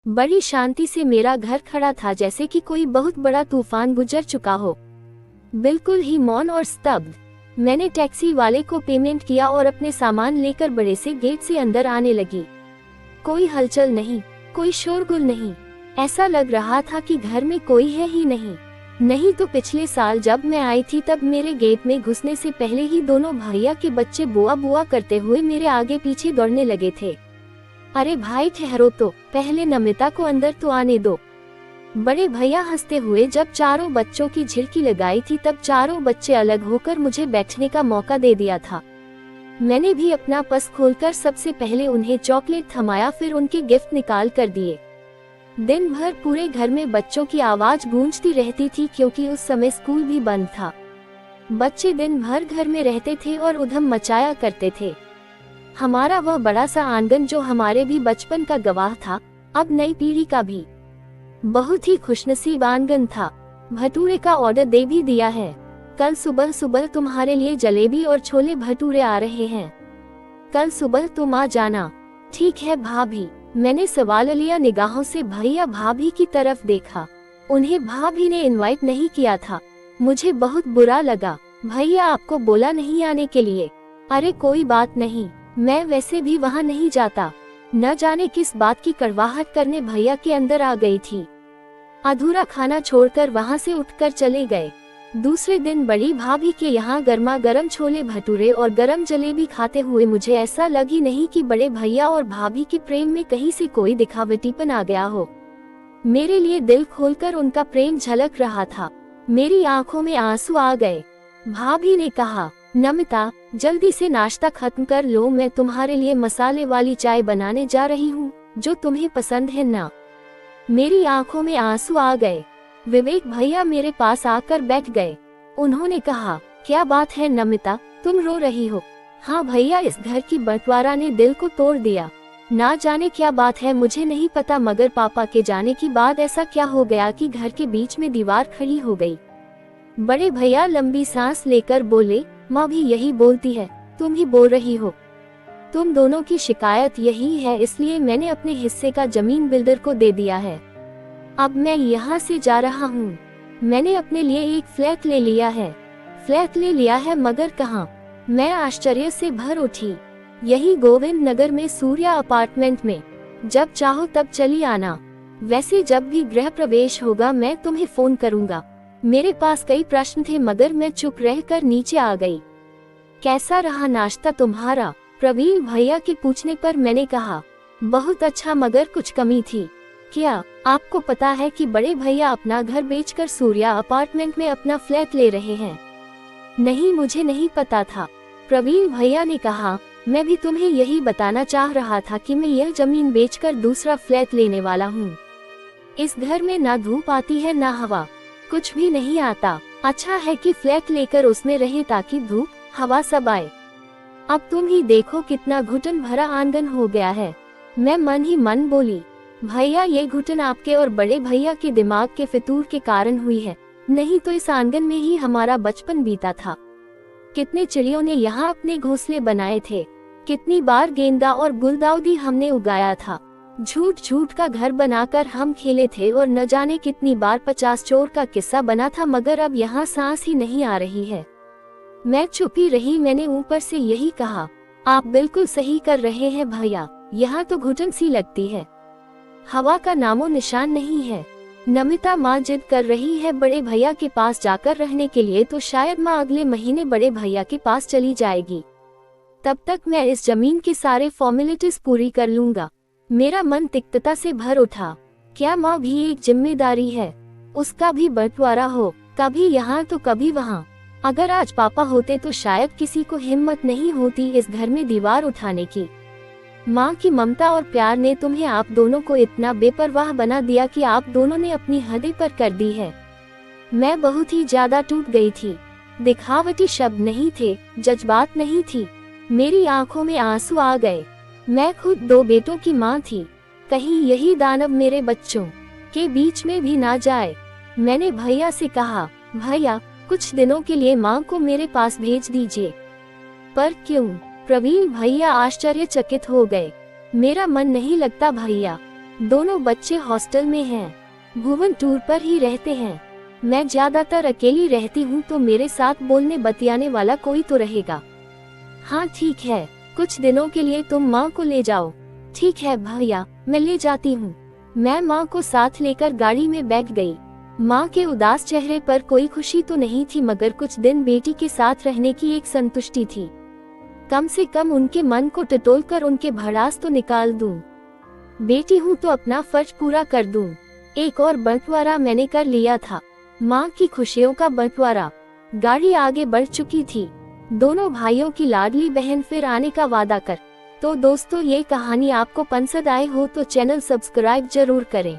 बड़ी शांति से मेरा घर खड़ा था, जैसे कि कोई बहुत बड़ा तूफान गुजर चुका हो। बिल्कुल ही मौन और स्तब्ध। मैंने टैक्सी वाले को पेमेंट किया और अपने सामान लेकर बड़े से गेट से अंदर आने लगी। कोई हलचल नहीं, कोई शोरगुल नहीं। ऐसा लग रहा था कि घर में कोई है ही नहीं तो पिछले साल जब मैं आई थी तब मेरे गेट में घुसने से पहले ही दोनों भैया के बच्चे बुआ बुआ करते हुए मेरे आगे पीछे दौड़ने लगे थे। अरे भाई ठहरो तो, पहले नमिता को अंदर तो आने दो। बड़े भैया हंसते हुए जब चारों बच्चों की झिड़की लगाई थी तब चारों बच्चे अलग होकर मुझे बैठने का मौका दे दिया था। मैंने भी अपना पर्स खोलकर सबसे पहले उन्हें चॉकलेट थमाया, फिर उनके गिफ्ट निकाल कर दिए। दिन भर पूरे घर में बच्चों की आवाज गूंजती रहती थी, क्योंकि उस समय स्कूल भी बंद था। बच्चे दिन भर घर में रहते थे और उधम मचाया करते थे। हमारा वह बड़ा सा आंगन जो हमारे भी बचपन का गवाह था, अब नई पीढ़ी का भी। बहुत ही खुशनसीब आंगन था। भटूरे का ऑर्डर दे भी दिया है। कल सुबह सुबह तुम्हारे लिए जलेबी और छोले भटूरे आ रहे हैं। कल सुबह तुम आ जाना। ठीक है भाभी। मैंने सवालिया निगाहों से भैया भाभी की तरफ देखा। उन्हें भाभी ने इनवाइट नहीं किया था। मुझे बहुत बुरा लगा। भैया आपको बोला नहीं आने के लिए। अरे कोई बात नहीं, मैं वैसे भी वहाँ नहीं जाता। न जाने किस बात की कड़वाहट करने भैया के अंदर आ गई थी। अधूरा खाना छोड़कर वहाँ से उठकर चले गए। दूसरे दिन बड़ी भाभी के यहाँ गर्मा गर्म छोले भटूरे और गरम जलेबी खाते हुए मुझे ऐसा लग ही नहीं कि बड़े भैया और भाभी के प्रेम में कहीं से कोई दिखावटीपन आ गया हो। मेरे लिए दिल खोलकर उनका प्रेम झलक रहा था। मेरी आंखों में आंसू आ गए। भाभी ने कहा, नमिता जल्दी से नाश्ता खत्म कर लो, मैं तुम्हारे लिए मसाले वाली चाय बनाने जा रही हूँ, जो तुम्हें पसंद है ना। मेरी आंखों में आंसू आ गए। विवेक भैया मेरे पास आकर बैठ गए। उन्होंने कहा, क्या बात है नमिता, तुम रो रही हो? हाँ भैया, इस घर की बंटवारा ने दिल को तोड़ दिया। ना जाने क्या बात है, मुझे नहीं पता, मगर पापा के जाने के बाद ऐसा क्या हो गया कि घर के बीच में दीवार खड़ी हो गई। बड़े भैया लंबी सांस लेकर बोले, माँ भी यही बोलती है, तुम ही बोल रही हो। तुम दोनों की शिकायत यही है, इसलिए मैंने अपने हिस्से का जमीन बिल्डर को दे दिया है। अब मैं यहाँ से जा रहा हूँ। मैंने अपने लिए एक फ्लैट ले लिया है। फ्लैट ले लिया है मगर कहाँ? मैं आश्चर्य से भर उठी। यही गोविंद नगर में सूर्या अपार्टमेंट में। जब चाहो तब चली आना। वैसे जब भी गृह प्रवेश होगा मैं तुम्हें फोन करूँगा। मेरे पास कई प्रश्न थे मगर मैं चुप रहकर नीचे आ गई। कैसा रहा नाश्ता तुम्हारा? प्रवीण भैया के पूछने पर मैंने कहा, बहुत अच्छा मगर कुछ कमी थी। क्या आपको पता है कि बड़े भैया अपना घर बेचकर सूर्या अपार्टमेंट में अपना फ्लैट ले रहे हैं? नहीं, मुझे नहीं पता था। प्रवीण भैया ने कहा, मैं भी तुम्हें यही बताना चाह रहा था कि मैं यह जमीन बेचकर दूसरा फ्लैट लेने वाला हूँ। इस घर में ना धूप आती है ना हवा, कुछ भी नहीं आता। अच्छा है कि फ्लैट लेकर उसमें रहे ताकि धूप हवा सब आए। अब तुम ही देखो कितना घुटन भरा आंगन हो गया है। मैं मन ही मन बोली, भैया ये घुटन आपके और बड़े भैया के दिमाग के फितूर के कारण हुई है, नहीं तो इस आंगन में ही हमारा बचपन बीता था। कितने चिड़ियों ने यहाँ अपने घोंसले बनाए थे, कितनी बार गेंदा और गुलदाउदी हमने उगाया था। झूठ झूठ का घर बनाकर हम खेले थे और न जाने कितनी बार 50 चोर का किस्सा बना था, मगर अब यहाँ सांस ही नहीं आ रही है। मैं चुपी रही। मैंने ऊपर से यही कहा, आप बिल्कुल सही कर रहे हैं भैया, यहाँ तो घुटन सी लगती है, हवा का नामो निशान नहीं है। नमिता माँ जिद कर रही है बड़े भैया के पास जाकर रहने के लिए, तो शायद माँ अगले महीने बड़े भैया के पास चली जाएगी। तब तक मैं इस जमीन के सारे फॉर्मेलिटीज पूरी कर लूंगा। मेरा मन तिक्तता से भर उठा। क्या माँ भी एक जिम्मेदारी है? उसका भी बंटवारा हो, कभी यहाँ तो कभी वहाँ। अगर आज पापा होते तो शायद किसी को हिम्मत नहीं होती इस घर में दीवार उठाने की। माँ की ममता और प्यार ने तुम्हें आप दोनों को इतना बेपरवाह बना दिया कि आप दोनों ने अपनी हदें पर कर दी है। मैं बहुत ही ज्यादा टूट गई थी। दिखावटी शब्द नहीं थे, जज्बात नहीं थी। मेरी आंखों में आंसू आ गए। मैं खुद 2 बेटों की माँ थी। कहीं यही दानव मेरे बच्चों के बीच में भी ना जाए। मैंने भैया से कहा, भैया कुछ दिनों के लिए माँ को मेरे पास भेज दीजिए। पर क्यों? प्रवीण भैया आश्चर्यचकित हो गए। मेरा मन नहीं लगता भैया, दोनों बच्चे हॉस्टल में हैं। भुवन टूर पर ही रहते हैं। मैं ज्यादातर अकेली रहती हूँ, तो मेरे साथ बोलने बतियाने वाला कोई तो रहेगा। हाँ ठीक है, कुछ दिनों के लिए तुम माँ को ले जाओ। ठीक है भैया, मैं ले जाती हूँ। मैं माँ को साथ लेकर गाड़ी में बैठ गई। माँ के उदास चेहरे पर कोई खुशी तो नहीं थी, मगर कुछ दिन बेटी के साथ रहने की एक संतुष्टि थी। कम से कम उनके मन को टटोलकर उनके भड़ास तो निकाल दूं। बेटी हूँ तो अपना फर्ज पूरा कर दूं। एक और बंटवारा मैंने कर लिया था, माँ की खुशियों का बंटवारा। गाड़ी आगे बढ़ चुकी थी। दोनों भाइयों की लाडली बहन फिर आने का वादा कर। तो दोस्तों, ये कहानी आपको पसंद आए हो तो चैनल सब्सक्राइब जरूर करें।